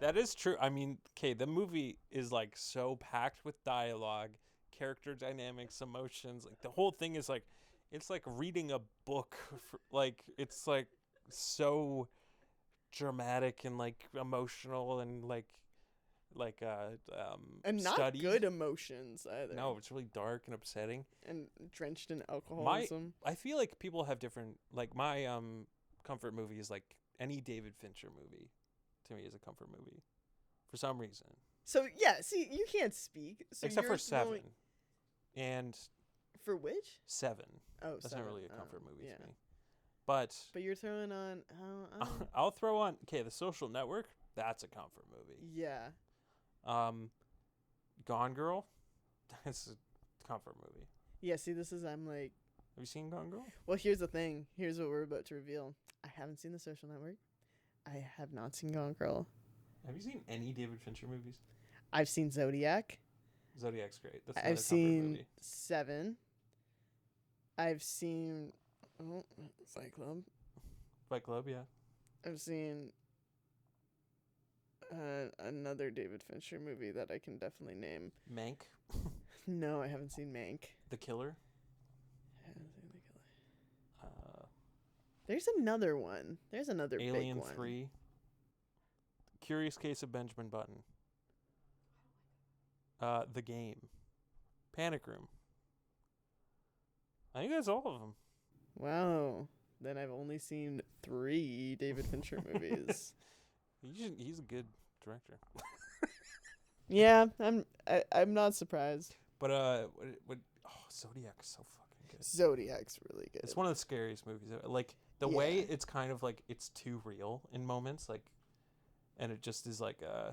S1: That is true. I mean, okay, the movie is like so packed with dialogue, character dynamics, emotions. Like the whole thing is like, it's like reading a book. Like it's like so dramatic and like emotional and like
S2: And not
S1: studied.
S2: good emotions either.
S1: No, it's really dark and upsetting.
S2: And drenched in alcoholism.
S1: I feel like people have different, like my comfort movie is like any David Fincher movie to me is a comfort movie for some reason.
S2: So, yeah, see, you can't speak. So
S1: Except for
S2: you're
S1: Seven.
S2: throwing-
S1: And
S2: For which?
S1: Seven.
S2: Oh,
S1: That's
S2: Seven.
S1: not really a
S2: Oh,
S1: comfort movie
S2: yeah.
S1: to me. But
S2: But you're throwing on...
S1: I'll throw on, okay, The Social Network. That's a comfort movie.
S2: yeah.
S1: Gone Girl. That's a comfort movie.
S2: Yeah, see, this is... I'm like...
S1: Have you seen Gone Girl?
S2: Well, here's the thing. Here's what we're about to reveal. I haven't seen The Social Network. I have not seen Gone Girl.
S1: Have you seen any David Fincher movies?
S2: I've seen Zodiac.
S1: Zodiac's great. That's another
S2: I've
S1: comfort
S2: seen
S1: movie.
S2: Seven. I've seen Fight Club.
S1: Fight Club, yeah.
S2: I've seen another David Fincher movie that I can definitely name.
S1: Mank.
S2: No, I haven't seen Mank.
S1: The Killer.
S2: I haven't seen The Killer. There's another one. There's another
S1: Alien
S2: big one.
S1: 3. Curious Case of Benjamin Button. The Game. Panic Room. I think that's all of them.
S2: Wow. Then I've only seen 3 David Fincher movies.
S1: He's a good director.
S2: Yeah, I'm not surprised.
S1: But Zodiac is so fucking good.
S2: Zodiac's really good.
S1: It's one of the scariest movies ever. Like the way it's kind of like it's too real in moments, like, and it just is like
S2: Yeah.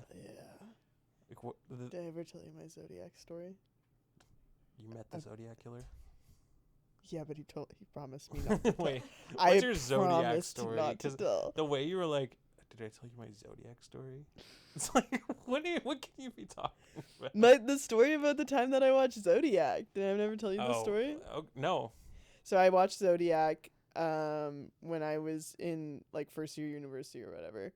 S1: like
S2: Did I ever tell you my Zodiac story?
S1: you met the Zodiac killer.
S2: Yeah, but he promised me not to tell.
S1: Wait,
S2: I
S1: what's your Zodiac
S2: promised
S1: story?
S2: not to tell.
S1: The way you were like, did I tell you my Zodiac story? It's like, what can you be talking about?
S2: The story about the time that I watched Zodiac. Did I never tell you the story?
S1: Oh, no.
S2: So I watched Zodiac when I was in like first year university or whatever.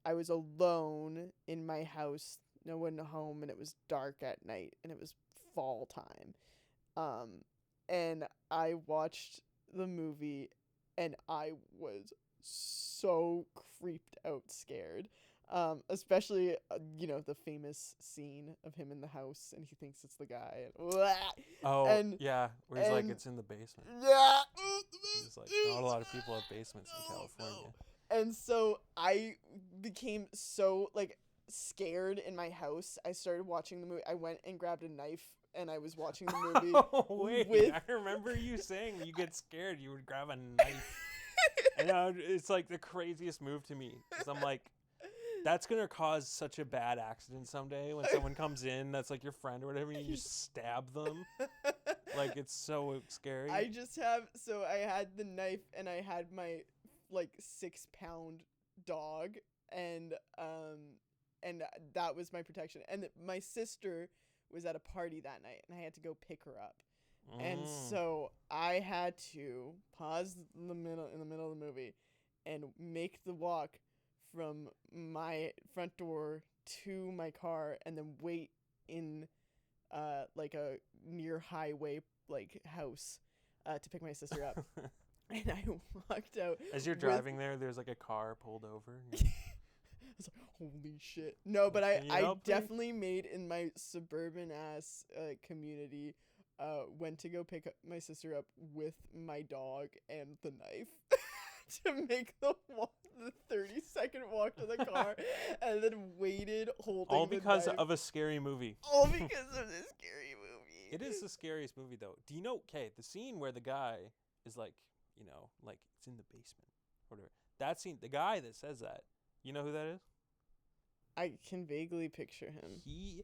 S2: I was alone in my house, no one home, and it was dark at night, and it was fall time. And I watched the movie, and I was so creeped out scared. Especially, the famous scene of him in the house, and he thinks it's the guy. And,
S1: yeah, where he's like, it's in the basement.
S2: Yeah.
S1: He's like, not a lot of people have basements in California.
S2: And so I became so, scared in my house. I started watching the movie. I went and grabbed a knife, and I was watching the movie.
S1: Oh, wait. I remember you saying when you get scared, you would grab a knife. And it's like the craziest move to me. Because I'm like, that's going to cause such a bad accident someday when someone comes in that's like your friend or whatever, and you just stab them. Like, it's so scary.
S2: I had the knife, and I had my 6-pound dog, and that was my protection. And my sister was at a party that night, and I had to go pick her up. And so I had to pause in the middle of the movie and make the walk from my front door to my car, and then wait in a near highway house to pick my sister up. And I walked out.
S1: As you're driving there, there's like a car pulled over.
S2: I was like, holy shit. No, but I definitely made in my suburban ass community, went to go pick up my sister up with my dog and the knife to make the 30-second walk to the car, and then waited holding
S1: all because
S2: the knife.
S1: of a scary movie.
S2: All because of this scary movie.
S1: It is the scariest movie, though. Do you know, the scene where the guy is like, it's in the basement, or whatever. That scene, the guy that says that, you know who that is?
S2: I can vaguely picture him.
S1: He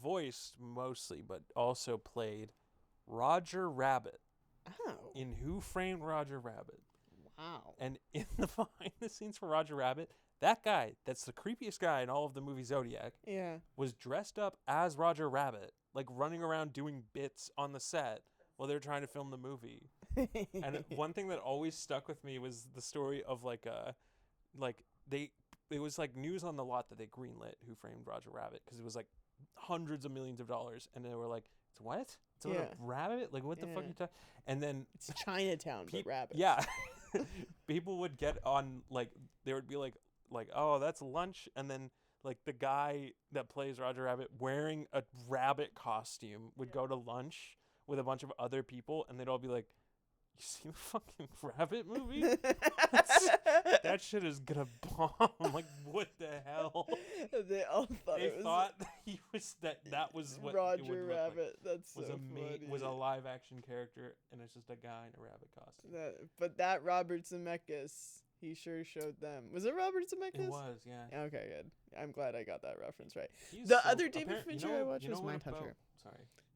S1: voiced mostly, but also played Roger Rabbit.
S2: Oh.
S1: In Who Framed Roger Rabbit.
S2: Wow.
S1: And in the behind the scenes for Roger Rabbit, that guy, that's the creepiest guy in all of the movie Zodiac, was dressed up as Roger Rabbit, running around doing bits on the set while they were trying to film the movie. And one thing that always stuck with me was the story of it was news on the lot that they greenlit Who Framed Roger Rabbit, because it was hundreds of millions of dollars, and they were like, "It's what? It's a rabbit? What the fuck are you talking?" And then
S2: it's Chinatown, but rabbits.
S1: Yeah. People would get on, they would be like, oh, that's lunch, and then the guy that plays Roger Rabbit wearing a rabbit costume would go to lunch with a bunch of other people, and they'd all be like, "You seen the fucking Rabbit movie? That shit is gonna bomb." What the hell?
S2: They all thought
S1: that was what
S2: Roger Rabbit. That's so funny.
S1: Was a live action character, and it's just a guy in a rabbit costume.
S2: That Robert Zemeckis, he sure showed them. Was it Robert Zemeckis?
S1: It was, yeah.
S2: Okay, good. I'm glad I got that reference right. The other David Fincher I watched was Mindhunter.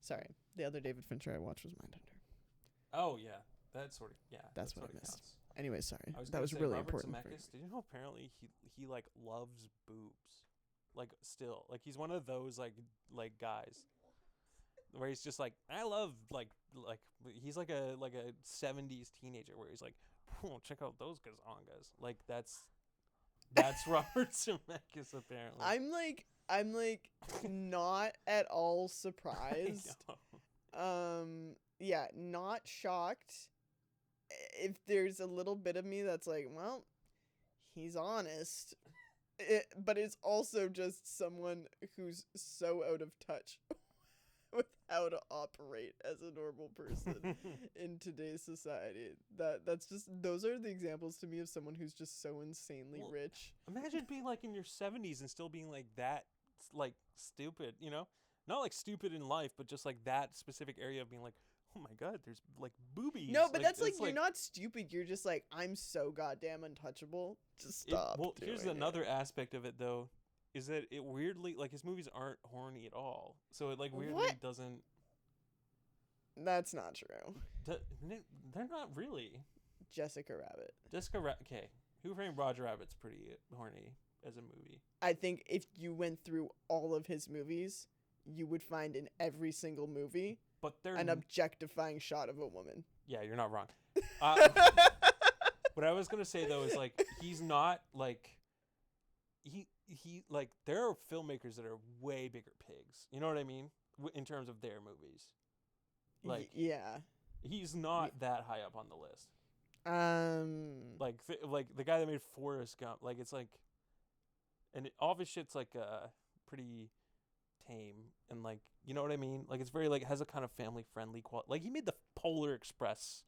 S2: Sorry. The other David Fincher I watched was Mindhunter.
S1: Oh, yeah. That's sort of, yeah.
S2: That's what I missed.
S1: Counts.
S2: Anyway, sorry. That was really
S1: Robert
S2: important.
S1: Zemeckis, did you know apparently he loves boobs? Still. He's one of those guys where he's just I love he's like a 70s teenager where he's like, "Oh, check out those gazongas." That's Robert Zemeckis apparently.
S2: I'm not at all surprised. Yeah, not shocked. If there's a little bit of me that's well, he's honest. But it's also just someone who's so out of touch with how to operate as a normal person in today's society. Those are the examples to me of someone who's just so insanely rich.
S1: Imagine being in your 70s and still being that stupid, Not stupid in life, but just that specific area of being oh my god, there's boobies.
S2: No, but that's you're not stupid. You're just I'm so goddamn untouchable. Just stop.
S1: Here's another aspect of it though, is that it weirdly his movies aren't horny at all. So it weirdly doesn't.
S2: That's not true.
S1: They're not really.
S2: Jessica Rabbit.
S1: Okay. Who Framed Roger Rabbit's pretty horny as a movie.
S2: I think if you went through all of his movies, you would find in every single movie an objectifying shot of a woman.
S1: Yeah, you're not wrong. What I was gonna say though is like he's not like he like there are filmmakers that are way bigger pigs. You know what I mean? In terms of their movies, like
S2: yeah,
S1: he's not that high up on the list. Like the guy that made Forrest Gump, like it's like, and all of his shit's like pretty tame and like you know what I mean? Like it's very like has a kind of family friendly quality. Like he made the Polar Express.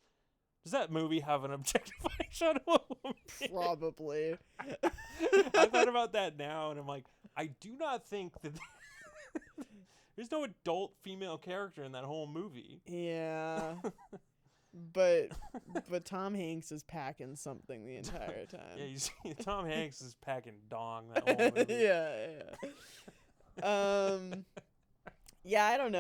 S1: Does that movie have an objectifying shot of a woman?
S2: Probably.
S1: I thought about that now, and I'm like, I do not think that there's no adult female character in that whole movie.
S2: Yeah. But Tom Hanks is packing something the entire time.
S1: Yeah, you see, Tom Hanks is packing dong that whole movie.
S2: Yeah. Yeah, I don't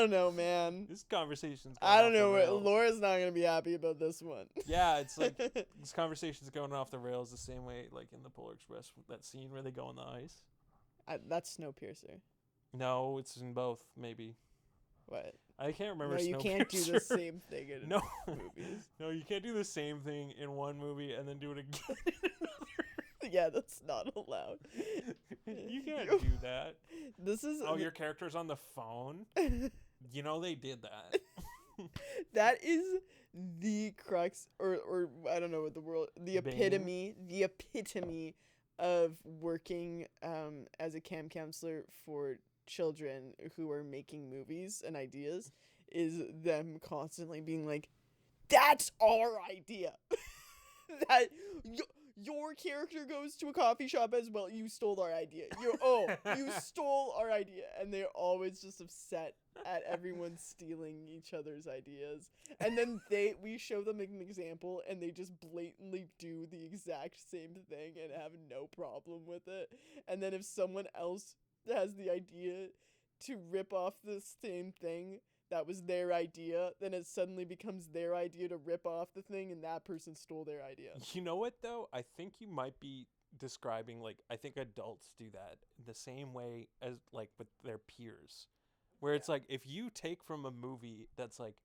S2: know, man.
S1: This conversation's
S2: I don't know. Laura's not going to be happy about this one.
S1: Yeah, it's like this conversation's going off the rails the same way like in the Polar Express, that scene where they go on the ice.
S2: That's Snowpiercer.
S1: No, it's in both, maybe.
S2: What?
S1: I can't remember.
S2: No, you can't do the same thing in movies.
S1: No, you can't do the same thing in one movie and then do it again in another.
S2: Yeah, that's not allowed.
S1: You can't do that.
S2: This is
S1: your character's on the phone. You know they did that.
S2: That is the crux, or I don't know what the epitome of working as a camp counselor for children who are making movies and ideas is them constantly being like, that's our idea. That your character goes to a coffee shop as well. You stole our idea. You stole our idea. And they're always just upset at everyone stealing each other's ideas. And then we show them an example and they just blatantly do the exact same thing and have no problem with it. And then if someone else has the idea to rip off the same thing that was their idea, then it suddenly becomes their idea to rip off the thing, and that person stole their idea.
S1: You know what, though? I think you might be describing, like, I think adults do that the same way as, like, with their peers. Where it's like, if you take from a movie that's, like,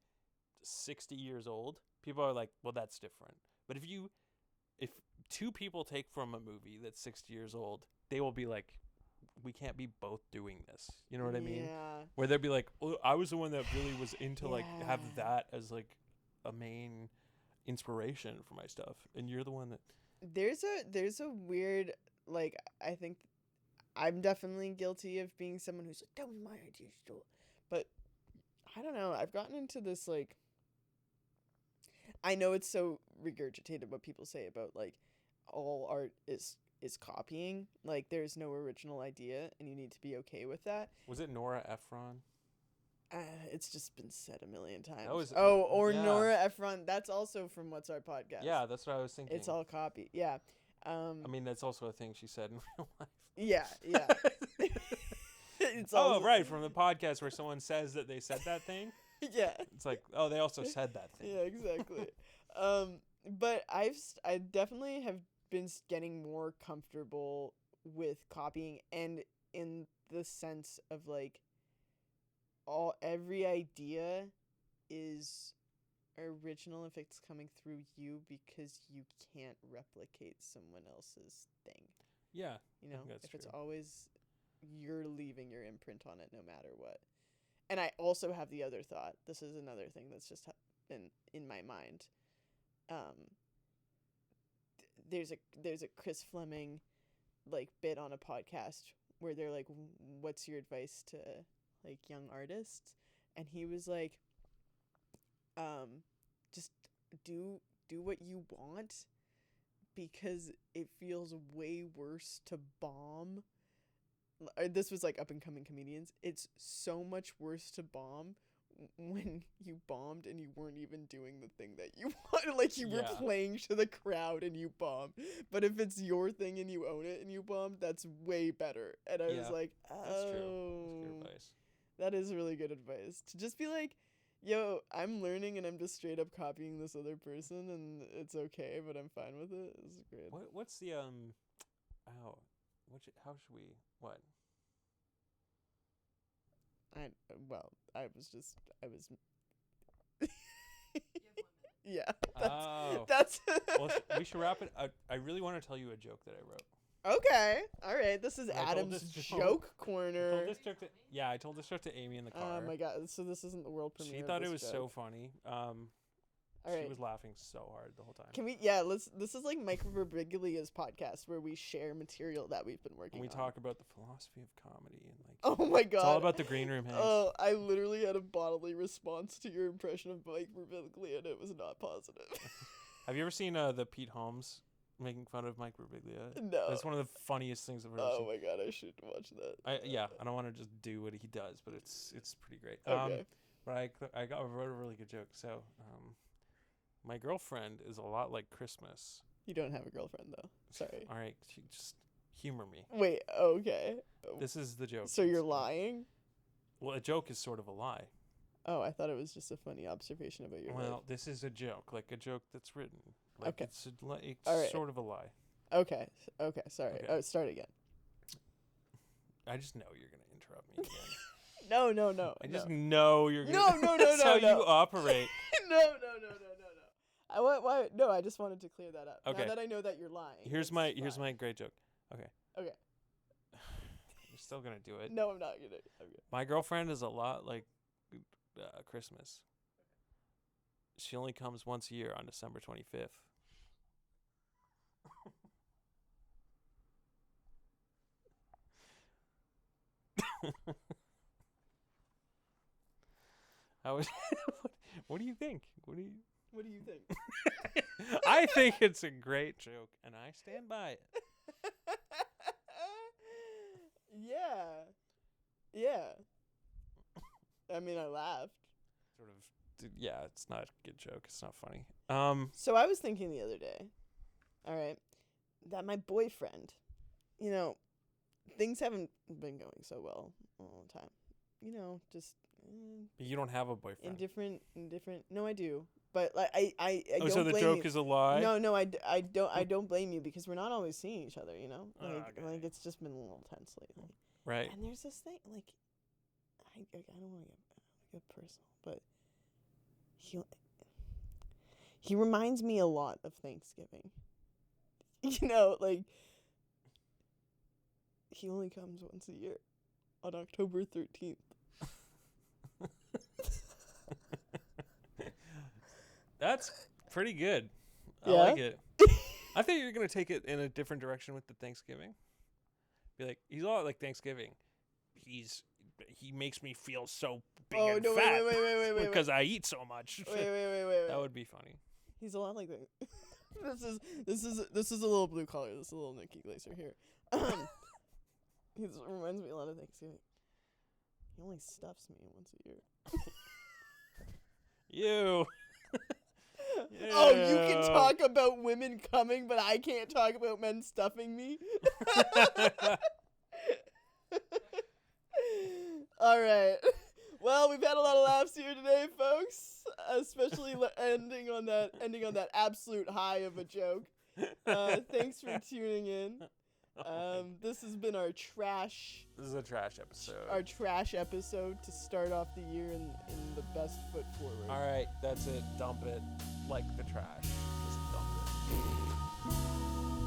S1: 60 years old, people are like, well, that's different. But if two people take from a movie that's 60 years old, they will be like, we can't be both doing this. You know what I mean?
S2: Yeah.
S1: Where they'd be like, oh, I was the one that really was into like have that as like a main inspiration for my stuff, and you're the one that. There's
S2: a weird, like, I think I'm definitely guilty of being someone who's like, that was my idea, stole. But I don't know. I've gotten into this like. I know it's so regurgitated what people say about like all art is copying. Like there's no original idea and you need to be okay with that.
S1: Was it Nora Ephron?
S2: It's just been said a million times. Nora Ephron. That's also from What's Our Podcast.
S1: Yeah, that's what I was thinking.
S2: It's all copy. Yeah.
S1: I mean, that's also a thing she said in real life.
S2: Yeah.
S1: It's right, from the podcast where someone says that they said that thing.
S2: Yeah.
S1: It's like, oh, they also said that thing.
S2: Yeah, exactly. But I definitely have been getting more comfortable with copying, and in the sense of like every idea is original if it's coming through you, because you can't replicate someone else's thing.
S1: Yeah,
S2: you know,
S1: that's
S2: if
S1: true.
S2: It's always you're leaving your imprint on it no matter what. And I also have the other thought. This is another thing that's just been in my mind. There's a Chris Fleming like bit on a podcast where they're like, what's your advice to like young artists? And he was like, just do what you want, because it feels way worse to bomb. This was like up and coming comedians. It's so much worse to bomb when you bombed and you weren't even doing the thing that you wanted. Like you were playing to the crowd and you bombed. But if it's your thing and you own it and you bombed, that's way better. And I was like, oh,
S1: that's true. That's good advice.
S2: That is really good advice. To just be like, Yo, I'm learning and I'm just straight up copying this other person and it's okay, but I'm fine with it. This is great.
S1: What's the how should we what?
S2: I was
S3: You have 1 minute.
S2: yeah. That's
S1: Well, we should wrap it. I really want to tell you a joke that I wrote.
S2: okay. All right. This is
S1: I told
S2: Adam's
S1: this
S2: joke
S1: I
S2: corner.
S1: told this joke to, I told this joke to Amy in the car.
S2: Oh my god. So this isn't the world premiere.
S1: She
S2: of
S1: thought it
S2: this
S1: was
S2: joke.
S1: so funny.
S2: All
S1: She
S2: right.
S1: was laughing so hard the whole time.
S2: Can we? This is like Mike Birbiglia's podcast where we share material that we've been working
S1: And we
S2: on.
S1: talk about the philosophy of comedy and like.
S2: Oh my god.
S1: It's all about the green room hangs.
S2: Oh, I literally had a bodily response to your impression of Mike Birbiglia, and it was not positive.
S1: Have you ever seen the Pete Holmes making fun of Mike Birbiglia?
S2: No.
S1: That's one of the funniest things I've ever
S2: Oh
S1: seen.
S2: my god, I should watch that.
S1: I don't want to just do what he does, but it's pretty great.
S2: Okay.
S1: But I wrote a really good joke. So, my girlfriend is a lot like Christmas.
S2: You don't have a girlfriend though. Sorry.
S1: All right, just humor me.
S2: Wait. Okay.
S1: This is the joke.
S2: So you're lying?
S1: Well, a joke is sort of a lie.
S2: Oh, I thought it was just a funny observation about your life.
S1: Well, this is a joke, like a joke that's written. Like
S2: Okay.
S1: It's
S2: All right.
S1: sort of a lie.
S2: Okay. Sorry.
S1: Okay.
S2: Oh, start again.
S1: I just know you're gonna interrupt me again.
S2: No.
S1: I just know you're gonna.
S2: No.
S1: That's how
S2: no.
S1: you operate.
S2: No. Why? No, I just wanted to clear that up.
S1: Okay.
S2: Now that I know that you're lying.
S1: Here's
S2: it's
S1: my
S2: fine.
S1: great joke. Okay.
S2: Okay.
S1: You're still gonna do it.
S2: No, I'm not gonna. Okay.
S1: My girlfriend is a lot like Christmas. She only comes once a year on December 25th. How is what do you think? What do you
S2: think?
S1: I think it's a great joke and I stand by it.
S2: Yeah. I mean, I laughed.
S1: Sort of yeah, it's not a good joke. It's not funny.
S2: So I was thinking the other day, all right, that my boyfriend, things haven't been going so well all the time. Just
S1: You don't have a boyfriend.
S2: indifferent. No, I do. But like I don't
S1: so the
S2: blame
S1: joke
S2: you.
S1: is a lie?
S2: No, I don't blame you because we're not always seeing each other,
S1: Okay.
S2: Like it's just been a little tense lately.
S1: Right.
S2: And there's this thing like I don't want to get personal, but he reminds me a lot of Thanksgiving. Like he only comes once a year on October 13th.
S1: That's pretty good. I
S2: Yeah?
S1: like it. I think you're going to take it in a different direction with the Thanksgiving. Be like, he's a lot like Thanksgiving. He makes me feel so big and fat
S2: wait,
S1: because I eat so much.
S2: Wait.
S1: That would be funny.
S2: He's a lot like that. This is a little blue collar. This is a little Nikki Glaser here. He reminds me a lot of Thanksgiving. He only stuffs me once a year.
S1: You.
S2: Oh, you can talk about women coming, but I can't talk about men stuffing me? All right. Well, we've had a lot of laughs here today, folks. Especially ending on that absolute high of a joke. Thanks for tuning in. This has been our trash.
S1: This is a trash episode.
S2: Our trash episode to start off the year in the best foot forward.
S1: All right, that's it. Dump it like the trash. Just dump it.